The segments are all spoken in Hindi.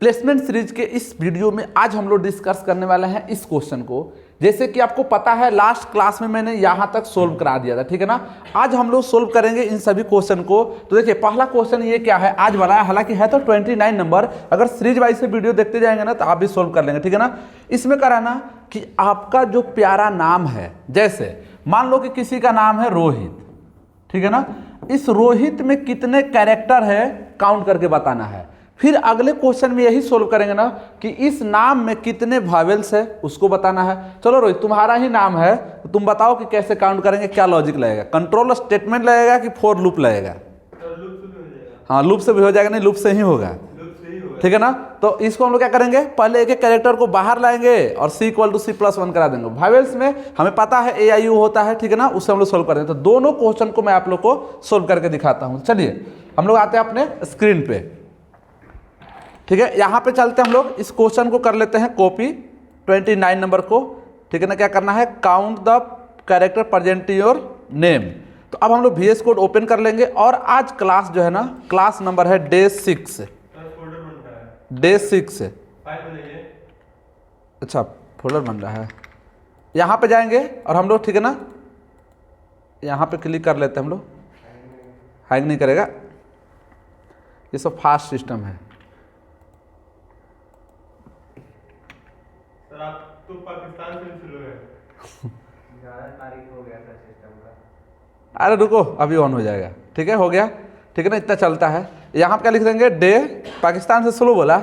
प्लेसमेंट सीरीज के इस वीडियो में आज हम लोग डिस्कस करने वाले हैं इस क्वेश्चन को। जैसे कि आपको पता है लास्ट क्लास में मैंने यहाँ तक सोल्व करा दिया था, ठीक है ना। आज हम लोग सोल्व करेंगे इन सभी क्वेश्चन को। तो देखिए पहला क्वेश्चन ये क्या है आज वाला, हालांकि है तो 29 नंबर, अगर सीरीज वाइज से वीडियो देखते जाएंगे ना तो आप भी सोल्व कर लेंगे, ठीक है ना। इसमें कराना कि आपका जो प्यारा नाम है, जैसे मान लो कि किसी का नाम है रोहित, ठीक है ना। इस रोहित में कितने कैरेक्टर है काउंट करके बताना है। फिर अगले क्वेश्चन में यही सोल्व करेंगे ना कि इस नाम में कितने वॉवेल्स है उसको बताना है। चलो रोहित तुम्हारा ही नाम है, तो तुम बताओ कि कैसे काउंट करेंगे, क्या लॉजिक लगेगा, कंट्रोल स्टेटमेंट लगेगा कि फोर लूप लगेगा। हाँ लूप से भी हो जाएगा, नहीं लूप से ही होगा, ठीक है ना। तो इसको हम लोग क्या करेंगे, पहले एक एक कैरेक्टर को बाहर लाएंगे और c = c+1 करा देंगे। वॉवेल्स में हमें पता है a i u होता है, ठीक है ना, उससे हम लोग सोल्व कर देंगे। तो दोनों क्वेश्चन को मैं आप लोग को सोल्व करके दिखाता हूँ। चलिए हम लोग आते हैं अपने स्क्रीन पे, ठीक है। यहाँ पे चलते हैं हम लोग, इस क्वेश्चन को कर लेते हैं कॉपी 29 नंबर को, ठीक है ना। क्या करना है, count the character present your name. तो अब हम लोग VS कोड ओपन कर लेंगे और आज क्लास जो है ना, क्लास नंबर है डे 6। अच्छा फोल्डर बन रहा है, यहाँ पे जाएंगे और हम लोग, ठीक है ना, यहाँ पे क्लिक कर लेते हैं हम लोग। हैंग नहीं करेगा, ये सब फास्ट सिस्टम है। सर आप तो पाकिस्तान से शुरू है। ज़्यादा तारीफ हो गया था सिस्टम का। अरे रुको अभी ऑन हो जाएगा, ठीक है, हो गया, ठीक है ना, इतना चलता है। यहाँ पे क्या लिख देंगे, डे, पाकिस्तान से स्लो बोला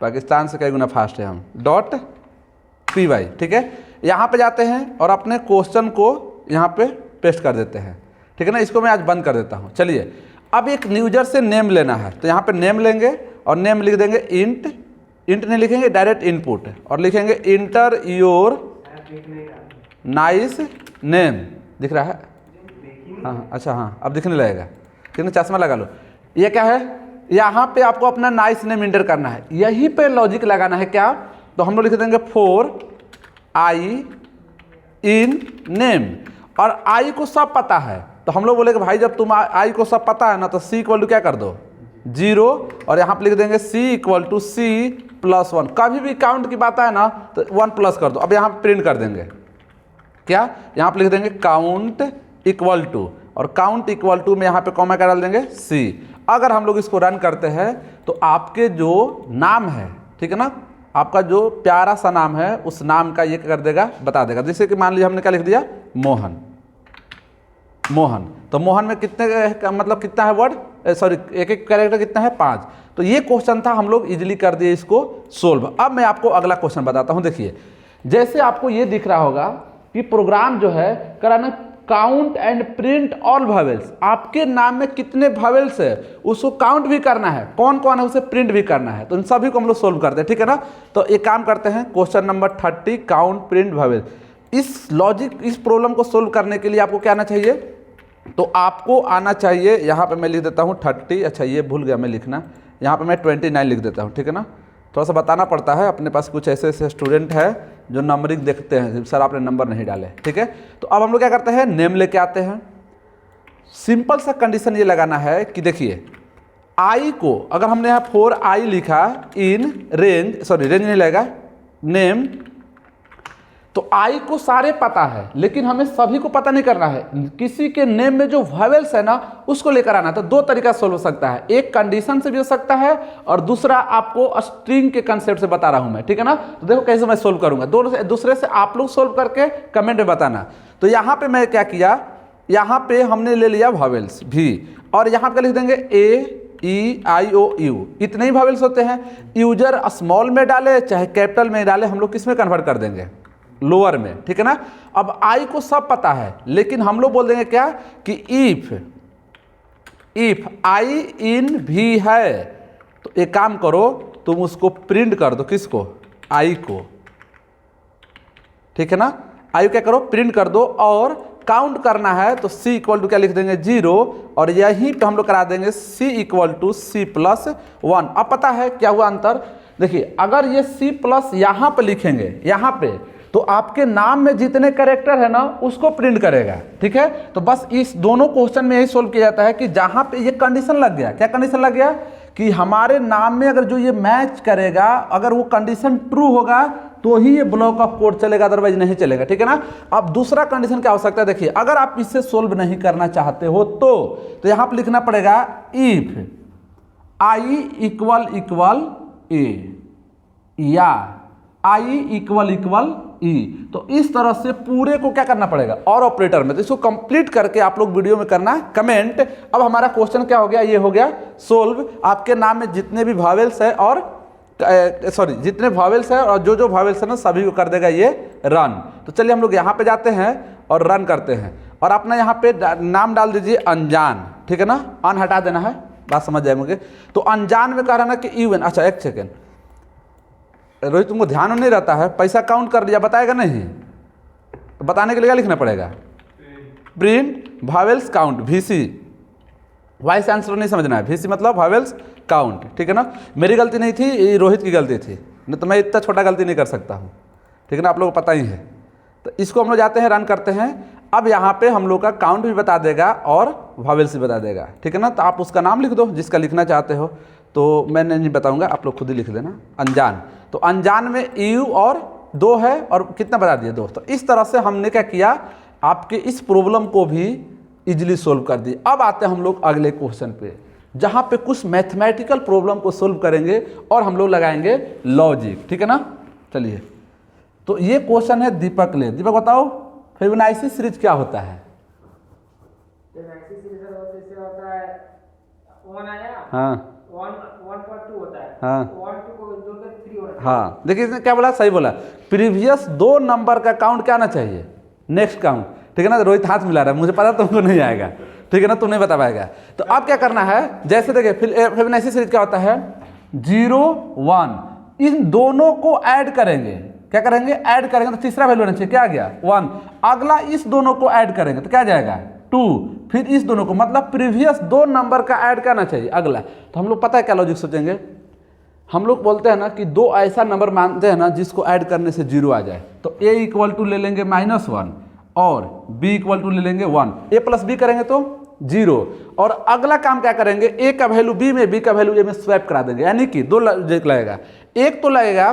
पाकिस्तान से कई गुना फास्ट है हम, .py, ठीक है। यहाँ पे जाते हैं और अपने क्वेश्चन को यहाँ पे पेस्ट कर देते हैं, ठीक है ना। इसको मैं आज बंद कर देता हूँ। चलिए अब एक यूजर से नेम लेना है, तो यहाँ पे नेम लेंगे और नेम लिख देंगे इंट, इंट नहीं लिखेंगे डायरेक्ट इनपुट, और लिखेंगे इंटर योर नाइस नेम। दिख रहा है, हाँ अच्छा, हाँ अब दिखने लगेगा, ठीक है, चश्मा लगा लो। ये क्या है, यहाँ पे आपको अपना नाइस नेम इंटर करना है, यहीं पे लॉजिक लगाना है। क्या, तो हम लोग लिख देंगे फॉर आई इन नेम, और आई को सब पता है। तो हम लोग बोलेंगे भाई जब तुम आई को सब पता है ना, तो c = क्या कर दो 0, और यहाँ पे लिख देंगे c = c+1। कभी भी काउंट की बात है ना तो 1+ कर दो। अब यहाँ पे प्रिंट कर देंगे, क्या, यहाँ पे लिख देंगे काउंट इक्वल टू, और काउंट इक्वल टू में यहाँ पे कॉमा क्या डाल देंगे c। अगर हम लोग इसको रन करते हैं तो आपके जो नाम है, ठीक है ना, आपका जो प्यारा सा नाम है उस नाम का ये कर देगा, बता देगा। जैसे कि मान लीजिए हमने क्या लिख दिया, मोहन, मोहन। तो मोहन में कितने मतलब कितना है वर्ड, सॉरी एक एक कैरेक्टर कितना है, 5। तो ये क्वेश्चन था, हम लोग इजीली कर दिए इसको सोल्व। अब मैं आपको अगला क्वेश्चन बताता हूँ। देखिए जैसे आपको ये दिख रहा होगा कि प्रोग्राम जो है कराना count and print all vowels. आपके नाम में कितने वॉवेल्स है उसको काउंट भी करना है, कौन कौन है उसे प्रिंट भी करना है। तो इन सभी को हम लोग सोल्व करते हैं, ठीक है ना। तो एक काम करते हैं, question number 30 count print vowels. इस लॉजिक, इस प्रॉब्लम को सोल्व करने के लिए आपको क्या आना चाहिए, तो आपको आना चाहिए, यहाँ पे मैं लिख देता हूँ 30, अच्छा ये भूल गया मैं लिखना, यहाँ पे मैं 29 लिख देता हूँ, ठीक है ना। थोड़ा सा बताना पड़ता है, अपने पास कुछ ऐसे ऐसे स्टूडेंट है जो नंबरिंग देखते हैं, सर आपने नंबर नहीं डाले, ठीक है। तो अब हम लोग क्या करते हैं, नेम लेके आते हैं। सिंपल सा कंडीशन ये लगाना है कि देखिए आई को, अगर हमने यहाँ 4i लिखा इन रेंज, सॉरी रेंज नहीं लगेगा, नेम, तो आई को सारे पता है लेकिन हमें सभी को पता नहीं करना है। किसी के नेम में जो वॉवेल्स है ना उसको लेकर आना है। तो दो तरीका सोल्व हो सकता है, एक कंडीशन से भी हो सकता है और दूसरा आपको स्ट्रिंग के कंसेप्ट से बता रहा हूं मैं, ठीक है ना। तो देखो कैसे मैं सोल्व करूंगा, दोनों से, दूसरे से आप लोग सोल्व करके कमेंट में बताना। तो यहाँ पे मैं क्या किया, यहाँ पे हमने ले लिया वॉवेल्स भी, और यहाँ पे लिख देंगे A-E-I-O-U, इतने ही वॉवेल्स होते हैं। यूजर स्मॉल में डाले चाहे कैपिटल में डाले, हम लोग किस में कन्वर्ट कर देंगे, लोअर में, ठीक है ना। अब आई को सब पता है लेकिन हम लोग बोल देंगे क्या कि इफ आई इन भी है, तो एक काम करो तुम उसको प्रिंट कर दो, किसको, आई को, ठीक है ना। आई क्या करो, प्रिंट कर दो, और काउंट करना है तो c = क्या लिख देंगे 0, और यहीं पे हम लोग करा देंगे c = c+1। अब पता है क्या हुआ अंतर, देखिए अगर ये c+ यहाँ पे लिखेंगे, यहाँ पे, तो आपके नाम में जितने कैरेक्टर है ना उसको प्रिंट करेगा, ठीक है। तो बस इस दोनों क्वेश्चन में यही सोल्व किया जाता है कि जहां पे ये कंडीशन लग गया, क्या कंडीशन लग गया कि हमारे नाम में अगर जो ये मैच करेगा, अगर वो कंडीशन ट्रू होगा तो ही ये ब्लॉक ऑफ कोड चलेगा, अदरवाइज नहीं चलेगा, ठीक है ना। अब दूसरा कंडीशन क्या हो सकता है, देखिए अगर आप इससे सोल्व नहीं करना चाहते हो तो यहाँ पर लिखना पड़ेगा इफ आई इक्वल इक्वल ए या आई इक्वल इक्वल ई। तो इस तरह से पूरे को क्या करना पड़ेगा और ऑपरेटर में। तो इसको कंप्लीट करके आप लोग वीडियो में करना कमेंट। अब हमारा क्वेश्चन क्या हो गया, ये हो गया सोल्व। आपके नाम में जितने भी वॉवेल्स है और जितने वॉवेल्स है और जो वॉवेल्स है ना सभी को कर देगा ये रन। तो चलिए हम लोग यहाँ पे जाते हैं और रन करते हैं और अपना यहाँ पे नाम डाल दीजिए अनजान, ठीक है ना। अन हटा देना है, बात समझ जाए मुझे। तो अनजान में कह रहा ना कि यूएन, अच्छा एक सेकेंड रोहित तुमको ध्यान नहीं रहता है, पैसा काउंट कर लिया बताएगा नहीं, तो बताने के लिए क्या लिखना पड़ेगा, print vowels count VC। Voice answer नहीं समझना है, VC मतलब वॉवेल्स काउंट, ठीक है ना। मेरी गलती नहीं थी, ये रोहित की गलती थी, नहीं तो मैं इतना छोटा गलती नहीं कर सकता हूँ, ठीक है ना, आप लोगों को पता ही है। तो इसको हम लोग जाते हैं रन करते हैं। अब यहाँ पे हम लोग का काउंट भी बता देगा और वॉवेल्स भी बता देगा, ठीक है ना। तो आप उसका नाम लिख दो जिसका लिखना चाहते हो, तो मैं नहीं बताऊँगा, आप लोग खुद ही लिख देना अनजान। तो अनजान में यू और 2 है और कितना बता दिए 2। तो इस तरह से हमने क्या किया, आपके इस प्रॉब्लम को भी इजीली सोल्व कर दी। अब आते हैं हम लोग अगले क्वेश्चन पे, जहाँ पे कुछ मैथमेटिकल प्रॉब्लम को सोल्व करेंगे और हम लोग लगाएंगे लॉजिक, ठीक है ना। चलिए, तो ये क्वेश्चन है दीपक ले। दीपक बताओ फिबोनाची सीरीज क्या होता है। फिबोनाची सीरीज होता है 1 आया, हाँ 1 पर 2 होता है, हाँ 1 2 को जोड़कर 3 होता है। हाँ देखिए इसने क्या बोला, सही बोला। प्रीवियस 2 नंबर का काउंट क्या आना चाहिए, नेक्स्ट काउंट, ठीक है ना। रोहित हाथ मिला रहा है, मुझे पता तुमको नहीं आएगा, ठीक है ना, तुम नहीं बता पाएगा। तो अब क्या करना है, जैसे देखिए फिबोनाची सीरीज क्या होता है 0 1, इन दोनों को ऐड करेंगे, क्या करेंगे ऐड करेंगे, तो तीसरा वैल्यू होना चाहिए, क्या आ गया 1। अगला इस दोनों को ऐड करेंगे तो क्या जाएगा 2, फिर इस दोनों को, मतलब प्रीवियस 2 नंबर का ऐड करना चाहिए अगला। तो हम लोग पता है क्या लॉजिक सोचेंगे, हम लोग बोलते हैं ना कि 2 ऐसा नंबर मानते हैं ना जिसको ऐड करने से 0 आ जाए। तो a इक्वल टू ले लेंगे -1 और b इक्वल टू ले लेंगे 1, a प्लस b करेंगे तो 0। और अगला काम क्या करेंगे, a का वैल्यू b में, b का वैल्यू a में स्वैप करा देंगे, यानी कि 2 लॉजिक लगेगा। एक तो लगेगा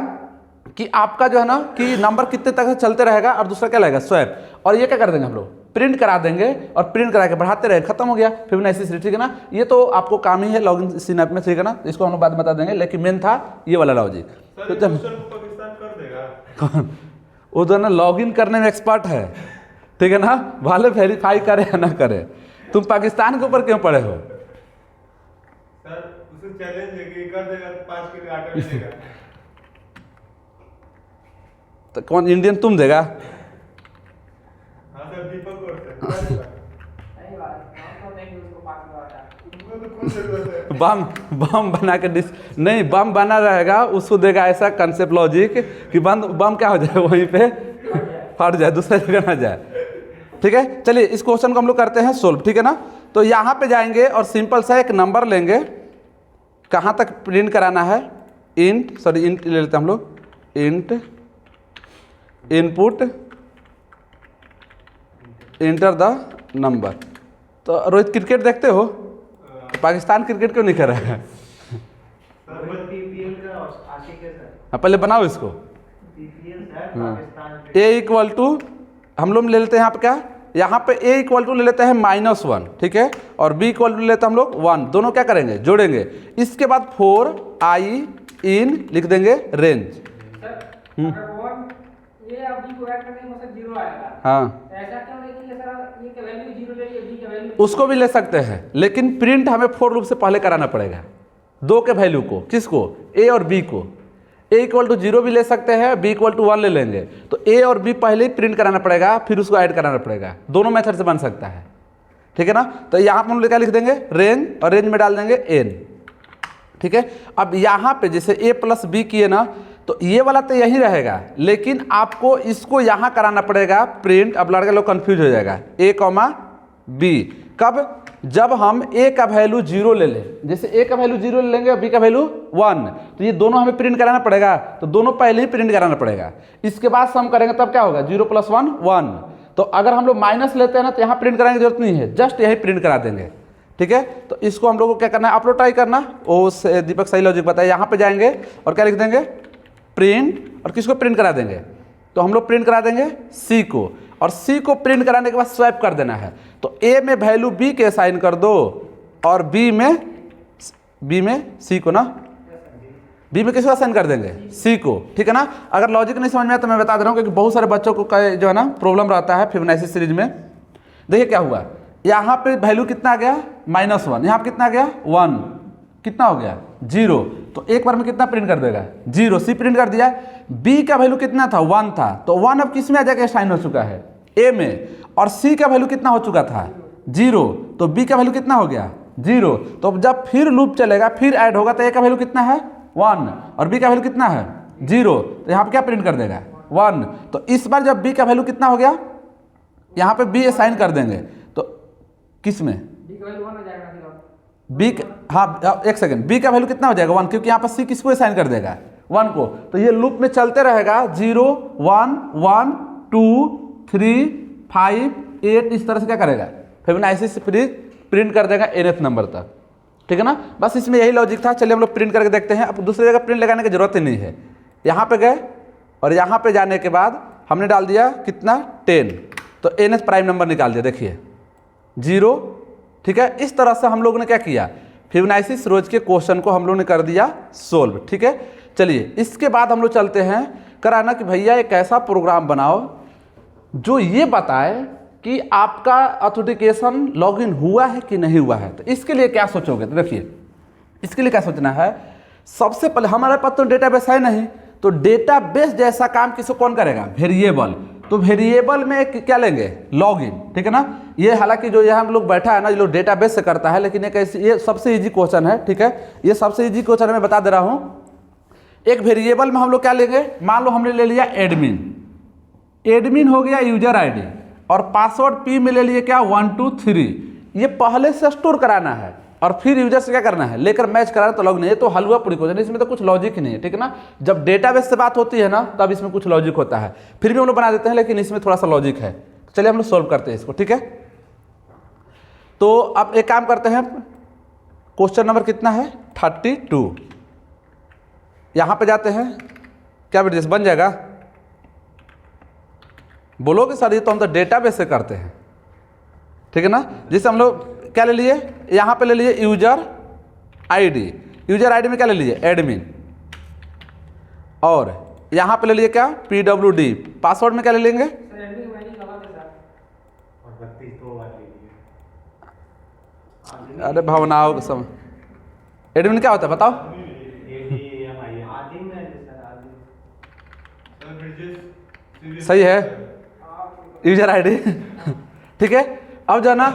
कि आपका जो है ना कि नंबर कितने तक चलते रहेगा, और दूसरा क्या लगेगा स्वैप। और ये क्या कर देंगे हम लोग, प्रिंट करा देंगे और प्रिंट करा के बढ़ाते रहे, खत्म हो गया फिबोनाची सीरीज, ठीक है ना। ये तो आपको काम ही है लॉगिन सिनैप में, ठीक है ना। इसको हम लोग बाद में बता देंगे, लेकिन मेन था ये वाला लॉजिक। सर ये क्वेश्चन को पाकिस्तान कर देगा। वो तो ना लॉगिन करने में एक्सपर्ट है, ठीक है ना, वाले वेरीफाई करे या ना करे। तुम पाकिस्तान के ऊपर क्यों पड़े हो। सर उसे चैलेंज है कि कर देगा तो 5 किलो आटा मिलेगा। तो कौन इंडियन तुम देगा। हाँ सर दीपक और सर सही बात, हम तो नहीं उसको पास में आता। तुमको तो खुद जरूरत है। बम बना के नहीं, बम बना रहेगा, उसको देगा ऐसा कंसेप्ट लॉजिक कि बम क्या हो जाए वहीं पे फट जाए, दूसरा जगह ना जाए, ठीक है। चलिए इस क्वेश्चन को हम लोग करते हैं सोल्व, ठीक है ना। तो यहाँ पे जाएंगे और सिंपल सा एक नंबर लेंगे, कहाँ तक प्रिंट कराना है, इंट ले लेते हैं हम लोग, int input enter the number. तो रोहित क्रिकेट देखते हो, पाकिस्तान क्रिकेट क्यों नहीं कर रहा है। पीपीएल का आशिक है सर, पहले बनाओ इसको। पीपीएल है पाकिस्तान a इक्वल टू हम लोग ले लेते हैं यहाँ पे क्या, यहाँ पे a इक्वल टू ले लेते हैं -1, ठीक है, और b इक्वल टू ले लेते हैं हम लोग 1। दोनों क्या करेंगे जोड़ेंगे, इसके बाद 4i इन लिख देंगे रेंज। सर अगर 1 ये अब b को ऐड करने में मतलब 0 आएगा, हाँ ऐसा क्यों लिखिए सर, ये का वैल्यू 0 ले लिए, b का वैल्यू उसको भी ले सकते हैं, लेकिन प्रिंट हमें फॉर लूप से पहले कराना पड़ेगा 2 के वैल्यू को, किसको a और b को। a इक्वल टू 0 भी ले सकते हैं, b इक्वल टू 1 ले लेंगे। तो a और b पहले ही प्रिंट कराना पड़ेगा, फिर उसको ऐड कराना पड़ेगा, दोनों मेथड से बन सकता है, ठीक है ना। तो यहाँ पर हम लोग क्या लिख देंगे रेंज, और रेंज में डाल देंगे n, ठीक है। अब यहाँ पे जैसे a प्लस b किए ना, तो ये वाला तो यही रहेगा, लेकिन आपको इसको यहाँ कराना पड़ेगा प्रिंट। अब लड़के लोग कंफ्यूज हो जाएगा, a कॉमा b कब, जब हम a का वैल्यू 0 ले लें, जैसे a का वैल्यू 0 ले लेंगे और b का वैल्यू 1, तो ये दोनों हमें प्रिंट कराना पड़ेगा, तो दोनों पहले ही प्रिंट कराना पड़ेगा। इसके बाद सम करेंगे तब क्या होगा 0 + 1 1। तो अगर हम लोग माइनस लेते हैं ना, तो यहाँ प्रिंट कराने की जरूरत नहीं है, जस्ट यही प्रिंट करा देंगे, ठीक है। तो इसको हम लोग को क्या करना है, आप लोग ट्राई करना, वो दीपक सही लॉजिक बताए। यहाँ पे जाएंगे और क्या लिख देंगे, प्रिंट, और किसको प्रिंट करा देंगे, तो हम लोग प्रिंट करा देंगे सी को, और सी को प्रिंट कराने के बाद स्वैप कर देना है। तो ए में वैल्यू बी के असाइन कर दो, और बी में सी को ना, बी में किसको असाइन कर देंगे, सी को, ठीक है ना। अगर लॉजिक नहीं समझ में आया तो मैं बता दे रहा हूँ, क्योंकि बहुत सारे बच्चों को जो है ना प्रॉब्लम रहता है फिबोनाची सीरीज में। देखिए क्या हुआ, यहाँ पे वैल्यू कितना आ गया, -1, यहाँ पे कितना आ गया 1, कितना हो गया 0, तो एक बार में कितना प्रिंट कर देगा 0, सी प्रिंट कर दिया। बी का वैल्यू कितना था 1 था, तो 1 अब किस में आ जाएगा, साइन हो चुका है ए में, और सी का वैल्यू कितना हो चुका था 0, तो बी का वैल्यू कितना हो गया 0। तो अब जब फिर लूप चलेगा फिर ऐड होगा, तो ए का वैल्यू कितना है 1 और बी का वैल्यू कितना है 0, तो यहाँ पे क्या प्रिंट कर देगा 1। तो इस बार जब बी का वैल्यू कितना हो गया, यहाँ पे बी असाइन कर देंगे, तो किस में बी का वैल्यू 1 हो जाएगा फिर अब। बी, हाँ एक सेकंड, बी का वैल्यू कितना हो जाएगा 1, क्योंकि यहाँ पर सी किसको असाइन कर देगा 1 को। तो ये लूप में चलते रहेगा 0 1 1 2 3 5 8, इस तरह से क्या करेगा, फिबोनाची सीरीज प्रिंट कर देगा nth नंबर तक, ठीक है ना। बस इसमें यही लॉजिक था। चलिए हम लोग प्रिंट करके देखते हैं। अब दूसरी जगह प्रिंट लगाने की जरूरत ही नहीं है। यहाँ पे गए और यहाँ पे जाने के बाद हमने डाल दिया कितना 10, तो nth प्राइम नंबर निकाल दिया, देखिए 0, ठीक है। इस तरह से हम लोग ने क्या किया, फिबोनाची सीरीज के क्वेश्चन को हम लोग ने कर दिया सोल्व, ठीक है। चलिए इसके बाद हम लोग चलते हैं कराना कि भैया एक ऐसा प्रोग्राम बनाओ जो ये बताए कि आपका ऑथेंटिकेशन लॉगिन हुआ है कि नहीं हुआ है। तो इसके लिए क्या सोचोगे, तो देखिए इसके लिए क्या सोचना है, सबसे पहले हमारे पास तो डेटाबेस है नहीं, तो डेटाबेस जैसा काम किसको कौन करेगा, वेरिएबल। तो वेरिएबल में क्या लेंगे, लॉगिन, ठीक है ना। ये हालांकि जो यहाँ हम लोग बैठा है ना, ये लोग डेटाबेस से करता है, लेकिन एक ऐसी, ये सबसे इजी क्वेश्चन है, ठीक है। ये सबसे इजी क्वेश्चन मैं बता दे रहा हूँ। एक वेरिएबल में हम लोग क्या लेंगे, मान लो हमने ले लिया एडमिन हो गया यूजर आईडी, और पासवर्ड पी में ले लिए क्या 1 2 3, ये पहले से स्टोर कराना है, और फिर यूजर से क्या करना है, लेकर मैच कराना, तो लॉगिन। ये तो हलवा पूरी क्वेश्चन, इसमें तो कुछ लॉजिक ही नहीं है, ठीक है ना। जब डेटाबेस से बात होती है ना, तब इसमें कुछ लॉजिक होता है, फिर भी हम लोग बना देते हैं, लेकिन इसमें थोड़ा सा लॉजिक है। चलिए हम लोग सोल्व करते हैं इसको, ठीक है। तो अब एक काम करते हैं, क्वेश्चन नंबर कितना है 32, यहाँ पे जाते हैं, क्या विड्रेस बन जाएगा, बोलोगे सर ये तो हम तो डेटाबेस से करते हैं, ठीक है ना। जिससे हम लोग क्या ले लिए, यहाँ पे ले लिए यूजर आईडी में क्या ले लिए एडमिन, और यहाँ पे ले लिए क्या PWD, पासवर्ड में क्या ले लेंगे, सर एडमिन वैल्यू गलत है सर, और 32 तो वाली अरे भावनाओं सम एडमिन क्या होता है बताओ, आदिम है सर, आदिम। सर ब्रिजेश सीरीज सही है यूजर आईडी ठीक है। अब जो है ना,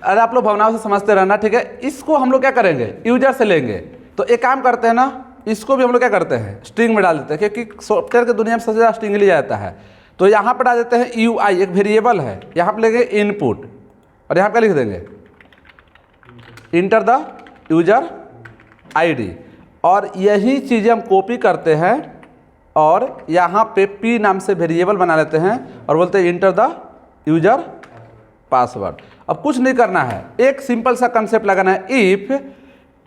अरे आप लोग भावनाओं से समझते रहना, ठीक है। इसको हम लोग क्या करेंगे, यूजर से लेंगे। तो एक काम करते हैं ना, इसको भी हम लोग क्या करते हैं, स्ट्रिंग में डाल देते हैं, क्योंकि सॉफ्टवेयर की दुनिया में सबसे ज़्यादा स्ट्रिंग लिया जाता है। तो यहाँ पर डाल देते हैं UI, एक वेरिएबल है, यहाँ पर लेंगे इनपुट, और यहाँ पर लिख देंगे इंटर द यूजर ID, और यही चीज़ें हम कॉपी करते हैं और यहाँ पे P नाम से वेरिएबल बना लेते हैं और बोलते हैं इंटर द यूजर पासवर्ड। अब कुछ नहीं करना है, एक सिंपल सा कंसेप्ट लगाना है, इफ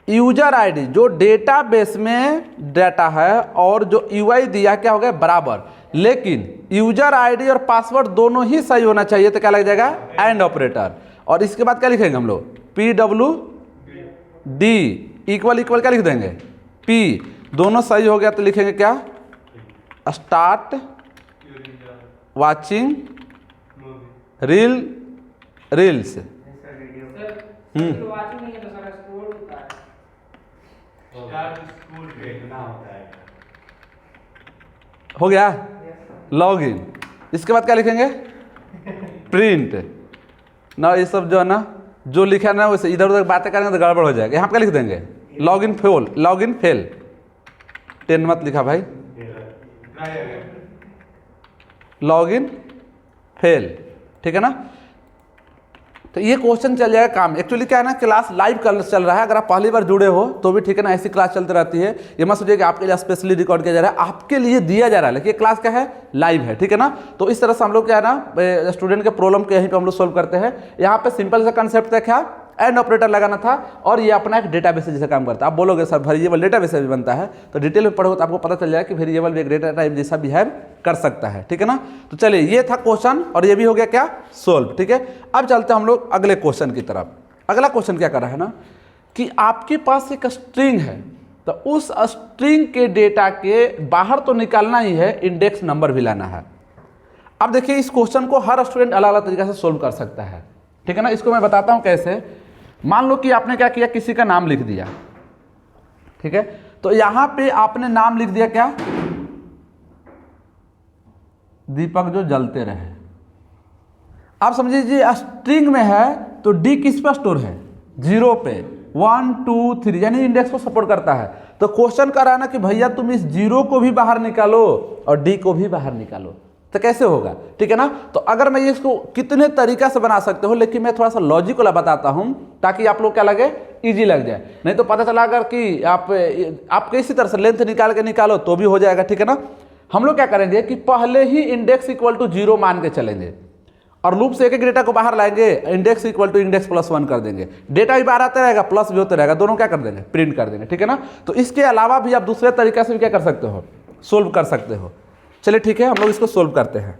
यूजर आईडी जो डेटाबेस में डाटा है और जो UI दिया क्या हो गया बराबर, लेकिन यूजर आईडी और पासवर्ड दोनों ही सही होना चाहिए, तो क्या लग जाएगा एंड ऑपरेटर। और इसके बाद क्या लिखेंगे हम लोग, PWD इक्वल क्या लिख देंगे, P, दोनों सही हो गया तो लिखेंगे क्या, start watching reels. Sir watching नहीं है तो सर स्क्रॉल होता है, स्टार्ट स्कूल देखना होता है। हो गया लॉगिन। इसके बाद क्या लिखेंगे, प्रिंट ना। ये सब जो है ना, जो लिखा है ना वैसे इधर उधर बातें करेंगे तो गड़बड़ हो जाएगा। यहाँ पे क्या लिख देंगे, लॉगिन फेल 10 मत लिखा भाई, लॉगिन फेल, ठीक है ना। तो ये क्वेश्चन चल जाएगा काम। एक्चुअली क्या है ना, क्लास लाइव चल रहा है, अगर आप पहली बार जुड़े हो तो भी ठीक है ना, ऐसी क्लास चलती रहती है। ये मत सोचिए कि आपके लिए स्पेशली रिकॉर्ड किया जा रहा है, आपके लिए दिया जा रहा है, लेकिन ये क्लास क्या है, लाइव है, ठीक है ना। तो इस तरह से हम लोग क्या है ना, स्टूडेंट के प्रॉब्लम को यहीं पे हम लोग सोल्व करते हैं। यहाँ पे सिंपल सा कंसेप्ट देखा, एंड ऑपरेटर लगाना था, और ये अपना एक डेटाबेस जैसे काम करता है। आप बोलोगे सर वेरिएबल डेटाबेस भी बनता है, तो डिटेल में पढ़ोगे तो आपको पता चल जाएगा कि वेरिएबल भी एक डेटा टाइप जैसा बिहेव कर सकता है, ठीक है ना। तो चलिए ये था क्वेश्चन, और ये भी हो गया क्या, सोल्व, ठीक है। अब चलते हैं हम लोग अगले क्वेश्चन की तरफ। अगला क्वेश्चन क्या कर रहा है ना कि आपके पास एक स्ट्रिंग है, तो उस स्ट्रिंग के डेटा के बाहर तो निकालना ही है, इंडेक्स नंबर भी लाना है। अब देखिए इस क्वेश्चन को हर स्टूडेंट अलग अलग तरीके से सोल्व कर सकता है, ठीक है ना। इसको मैं बताता हूं कैसे। मान लो कि आपने क्या किया, किसी का नाम लिख दिया, ठीक है। तो यहां पे आपने नाम लिख दिया क्या, दीपक जो जलते रहे। आप समझिए स्ट्रिंग में है तो डी किस पर स्टोर है, 0 पे, 1 2 3 यानी इंडेक्स को सपोर्ट करता है। तो क्वेश्चन कर रहा है ना कि भैया तुम इस 0 को भी बाहर निकालो और डी को भी बाहर निकालो, तो कैसे होगा, ठीक है ना। तो अगर मैं इसको कितने तरीका से बना सकते हो, लेकिन मैं थोड़ा सा लॉजिक वाला बताता हूं ताकि आप लोग क्या लगे, इजी लग जाए। नहीं तो पता चला अगर कि आप किसी तरह से लेंथ निकाल के निकालो तो भी हो जाएगा, ठीक है ना। हम लोग क्या करेंगे कि पहले ही इंडेक्स इक्वल टू 0 मान के चलेंगे, और लूप से एक एक डेटा को बाहर लाएंगे, index equal to index plus 1 कर देंगे, डेटा भी बाहर आता रहेगा, प्लस भी होता रहेगा, दोनों क्या कर देंगे, प्रिंट कर देंगे, ठीक है ना। तो इसके अलावा भी आप दूसरे तरीके से भी क्या कर सकते हो, सोल्व कर सकते हो। चलिए ठीक है, हम लोग इसको सोल्व करते हैं।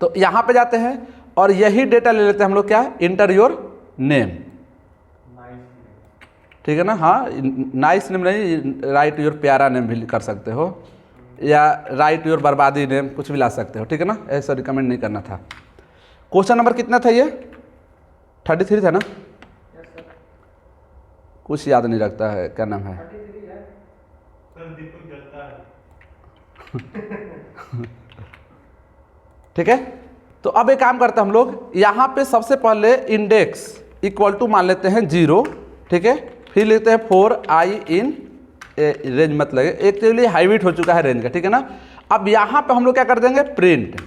तो यहां पे जाते हैं और यही डेटा ले लेते हैं हम लोग, क्या, इंटर योर नेम, ठीक है ना। हाँ, नाइस नेम नहीं, राइट योर प्यारा नेम भी कर सकते हो, या राइट योर बर्बादी नेम, कुछ भी ला सकते हो, ठीक है ना। ऐसा रिकमेंड नहीं करना था। क्वेश्चन नंबर कितना था ये, 33 था ना, कुछ याद नहीं रखता है, क्या नाम है, सर दीपक जलता है। ठीक है। तो अब एक काम करते हैं हम लोग, यहाँ पे सबसे पहले इंडेक्स इक्वल टू मान लेते हैं 0, ठीक है। फिर लेते हैं 4i इन रेंज मत लगे, एक के लिए हाईबिट हो चुका है रेंज का, ठीक है ना। अब यहाँ पे हम लोग क्या कर देंगे, प्रिंट,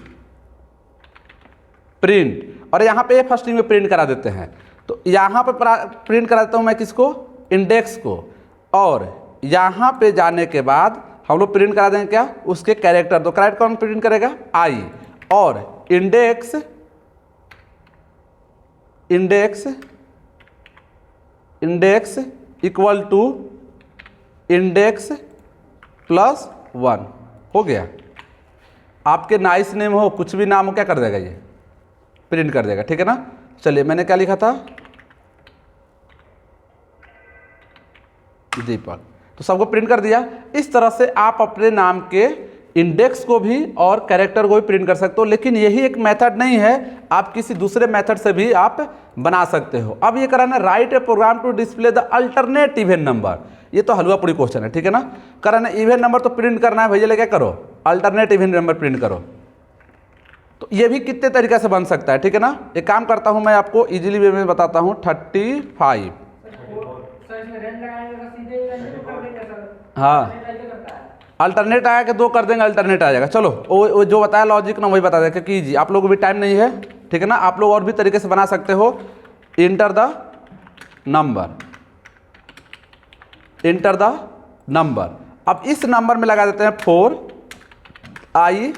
और यहाँ पे फर्स्ट स्ट्रिंग में प्रिंट करा देते हैं। तो यहाँ पे प्रिंट करा देता हूँ मैं किसको, इंडेक्स को, और यहाँ पे जाने के बाद हम लोग प्रिंट करा देंगे क्या, उसके कैरेक्टर। तो कैरेक्टर कौन प्रिंट करेगा, आई, और index equal to index plus 1 हो गया। आपके नाइस नेम हो, कुछ भी नाम हो, क्या कर देगा, ये प्रिंट कर देगा, ठीक है ना। चलिए मैंने क्या लिखा था, दीपक, तो सबको प्रिंट कर दिया। इस तरह से आप अपने नाम के इंडेक्स को भी और कैरेक्टर को भी प्रिंट कर सकते हो, लेकिन यही एक मेथड नहीं है, आप किसी दूसरे मेथड से भी आप बना सकते हो। अब ये कराना, write a program to display the alternate even number, ये तो हलवा पूरी क्वेश्चन है, ठीक है ना। कराना इवन नंबर तो प्रिंट करना है भैया, क्या करो, अल्टरनेट इवन नंबर प्रिंट करो। तो ये भी कितने तरीके से बन सकता है, ठीक है ना। एक काम करता हूँ मैं आपको इजीली वे में बताता हूँ, 35, हाँ, अल्टरनेट आया कि 2 कर देंगे, अल्टरनेट आ जाएगा। चलो वो जो बताया लॉजिक ना वही बता दें, क्योंकि जी आप लोगों को भी टाइम नहीं है, ठीक है ना। आप लोग और भी तरीके से बना सकते हो, इंटर द नंबर। अब इस नंबर में लगा देते हैं 4i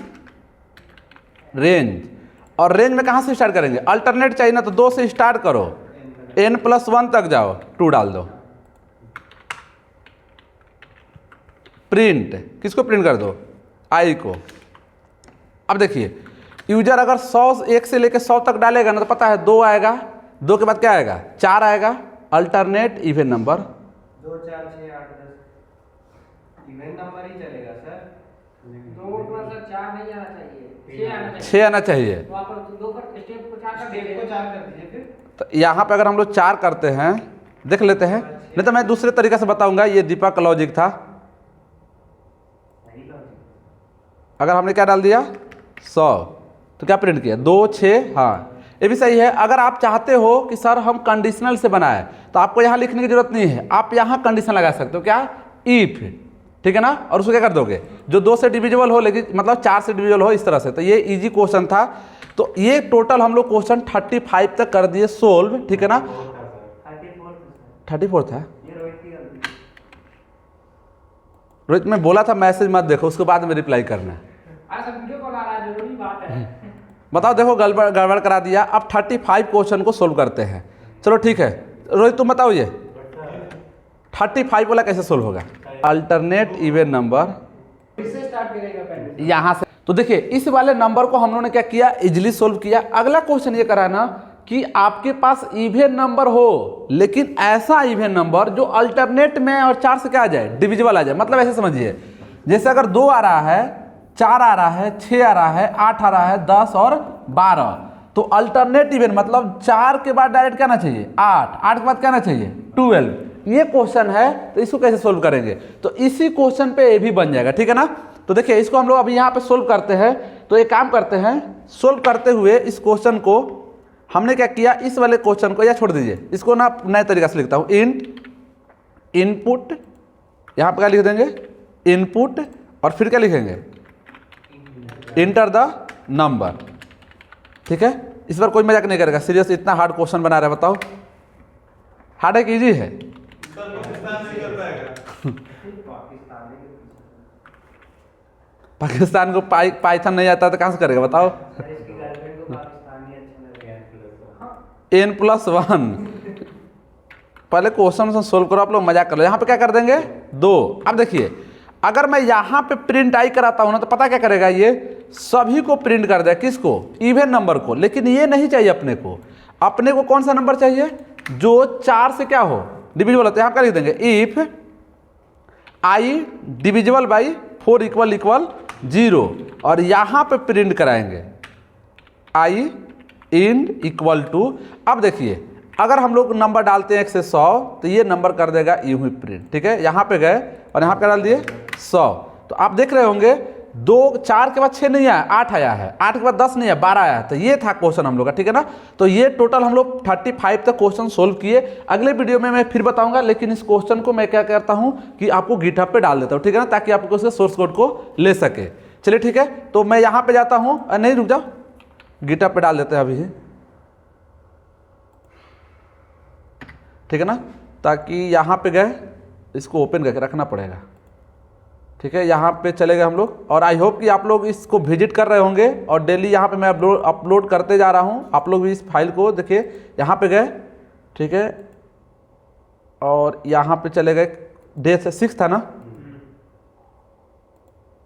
रेंज, और रेंज में कहाँ से स्टार्ट करेंगे, अल्टरनेट चाहिए ना, तो 2 से स्टार्ट करो, n+1 तक जाओ, 2 डाल दो, प्रिंट, किसको प्रिंट कर दो, आई को। अब देखिए यूजर अगर 1 से लेकर 100 तक डालेगा ना, तो पता है 2 आएगा, 2 के बाद क्या आएगा, 4 आएगा, alternate even number, 2 4 6 8 10 even number ही चलेगा सर। 2 + 4 नहीं आना चाहिए, 6 आना चाहिए, 6 आना चाहिए। तो आप 2 पर स्टेप को 4 कर स्टेप दीजिए, को 4 कर दीजिए फिर। तो यहाँ पे अगर हम लोग 4 करते हैं, देख लेते हैं, नहीं तो मैं दूसरे तरीके से बताऊंगा। ये दीपक का लॉजिक था, अगर हमने क्या डाल दिया 100, तो क्या प्रिंट किया, 2 6, हाँ ये भी सही है। अगर आप चाहते हो कि सर हम कंडीशनल से बनाए, तो आपको यहाँ लिखने की जरूरत नहीं है, आप यहाँ कंडीशन लगा सकते हो, क्या, इफ, ठीक है ना। और उसको क्या कर दोगे, जो 2 से डिविजिबल हो, लेकिन मतलब 4 से डिविजिबल हो, इस तरह से। तो ये इजी क्वेश्चन था। तो ये टोटल हम लोग क्वेश्चन 35 तक कर दिए सोल्व, ठीक है ना। 34 था, रोहित मैं बोला था मैसेज मत देखो, उसके बाद में रिप्लाई करना है। अरे सब वीडियो कॉल आ रहा है, जरूरी बात है। बताओ, देखो गड़बड़ करा दिया। अब 35 क्वेश्चन को सोल्व करते हैं। चलो ठीक है, रोहित तुम बताओ ये 35 वाला कैसे सोल्व होगा? अल्टरनेट इवन नंबर इससे स्टार्ट करेगा पहले। यहाँ से, तो देखिए इस वाले नंबर को हम लोगों ने क्या किया, इजिली सोल्व किया। अगला क्वेश्चन ये करा ना कि आपके पास इवन नंबर हो, लेकिन ऐसा इवन नंबर जो अल्टरनेट में और 4 से क्या आ जाए, डिविजिबल आ जाए। मतलब ऐसे समझिए, जैसे अगर 2 आ रहा है, 4 आ रहा है, 6 आ रहा है, 8 आ रहा है, 10 और 12, तो अल्टरनेट इवन मतलब 4 के बाद डायरेक्ट क्या आना चाहिए 8, 8 के बाद क्या आना चाहिए 12। ये क्वेश्चन है, तो इसको कैसे सोल्व करेंगे? तो इसी क्वेश्चन पे ये भी बन जाएगा, ठीक है ना। तो देखिए इसको हम लोग अभी यहाँ पे सोल्व करते हैं। तो एक काम करते हैं, सोल्व करते हुए इस क्वेश्चन को हमने क्या किया, इस वाले क्वेश्चन को या छोड़ दीजिए, इसको ना नए तरीका से लिखता हूँ। इनपुट, यहाँ पे क्या लिख देंगे इनपुट, और फिर क्या लिखेंगे इंटर द नंबर, ठीक है। इस बार कोई मजाक नहीं करेगा, सीरियस इतना हार्ड क्वेश्चन बना रहा है, बताओ हार्ड है कि इजी है? सर पाकिस्तान नहीं कर पाएगा। पाकिस्तान को पाइथन नहीं आता तो कहाँ से करेगा बताओ? सर इसकी गर्लफ्रेंड को पाकिस्तानी अच्छा लग गया। n+1। पहले क्वेश्चन सोल्व करो, आप लोग मजाक कर लो। यहाँ पे क्या कर देंगे 2। अब देखिए अगर मैं यहाँ पे प्रिंट आई कराता हूँ ना, तो पता क्या करेगा, ये सभी को प्रिंट कर देगा। किसको? इवन नंबर को। लेकिन ये नहीं चाहिए अपने को। अपने को कौन सा नंबर चाहिए? जो 4 से क्या हो डिविजिबल होता है। यहाँ क्या लिख देंगे if I divisible by 4 equal 0, और यहाँ पे प्रिंट कराएंगे आई इन इक्वल टू। अब देखिए अगर हम लोग नंबर डालते हैं 1 से 100, तो ये नंबर कर देगा यूं ही प्रिंट, ठीक है। यहाँ पे गए और यहाँ पे डाल दिए 100, तो आप देख रहे होंगे 4 के बाद 6 नहीं आया, 8 आया है, 8 के बाद 10 नहीं आया, 12 आया। तो ये था क्वेश्चन हम लोग का, ठीक है ना। तो ये टोटल हम लोग 35 तक क्वेश्चन सोल्व किए। अगले वीडियो में मैं फिर बताऊंगा, लेकिन इस क्वेश्चन को मैं क्या करता हूँ कि आपको गिटहब पे डाल देता हूँ, ठीक है ना, ताकि आपको उससे सोर्स कोड को ले सके। चलिए ठीक है, तो मैं यहाँ पे जाता हूँ, नहीं रुक जाओ, गिटहब पे डाल देते हैं अभी, ठीक है ना, ताकि यहाँ पे गए इसको ओपन करके रखना पड़ेगा, ठीक है। यहाँ पे चले गए हम लोग, और आई होप कि आप लोग इसको विजिट कर रहे होंगे, और डेली यहाँ पे मैं अपलोड करते जा रहा हूँ। आप लोग भी इस फाइल को देखिए, यहाँ पे गए, ठीक है, और यहाँ पे चले गए, डे 6 था ना,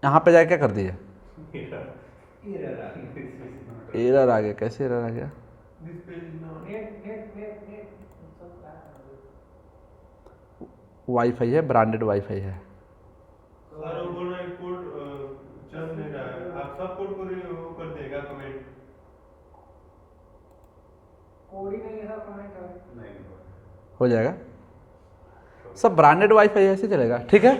यहाँ पे जाके क्या कर दिए, एरर आ गया। कैसे एरर आ गया? This page is not net wifi है, ब्रांडेड वाईफाई है। सर वो बोल रहे हैं कोड चल नहीं रहा है। आप सब कोड को वो कर देगा कमेंट। कोड ही नहीं है सब कमेंट हो जाएगा, सब ब्रांडेड वाईफाई ऐसे चलेगा, ठीक है।